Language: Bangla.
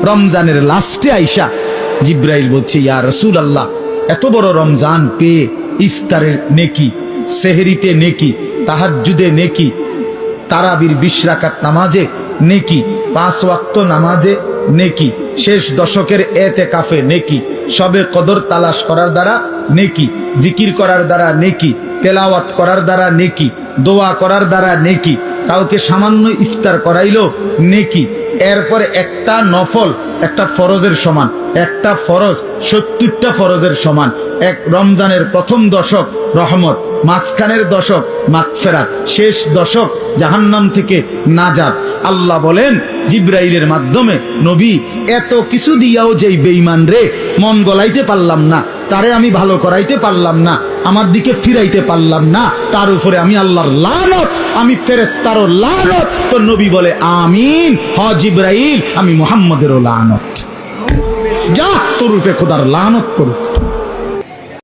রমজানের লাস্টে আইসা জিব্রাইল বলছে, ইয়া রাসূলুল্লাহ, এত বড় রমজান পেয়ে ইফতারের নেকি, সেহরিতে নেকি, তাহাজ্জুদে নেকি, তারাবির 20 রাকাত নামাজে নেকি, 5 ওয়াক্ত নামাজে নেকি, শেষ দশকের এতেকাফে নেকি, শবে কদর তালাশ করার দ্বারা নেকি, জিকির করার দ্বারা নেকি, তেলাওয়াত করার দ্বারা নেকি, দোয়া করার দ্বারা নেকি, কাউকে সামান্য ইফতার করাইলো নেকি, এরপরে একটা নফল একটা ফরজের সমান, একটা ফরজ 70টা ফরজের সমান, এক রমজানের প্রথম দশক রহমত, মাঝখানের দশক মাগফিরাত, শেষ দশক জাহান্নাম থেকে নাজাত। আল্লাহ বলেন জিব্রাইলের মাধ্যমে, নবী এত কিছু দিয়াও যেই বেঈমান রে মন গলাইতে পারলাম না, তারে আমি ভালো করাইতে পারলাম না, আমার দিকে ফিরাইতে পারলাম না, তার উপরে আমি আল্লাহর লানত, আমি ফেরেশতারও লানত। তো নবী বলে আমিন, হ জিব্রাইল, আমি মুহাম্মদেরও লানত। যা তোর উপরে খোদার লানত করুক।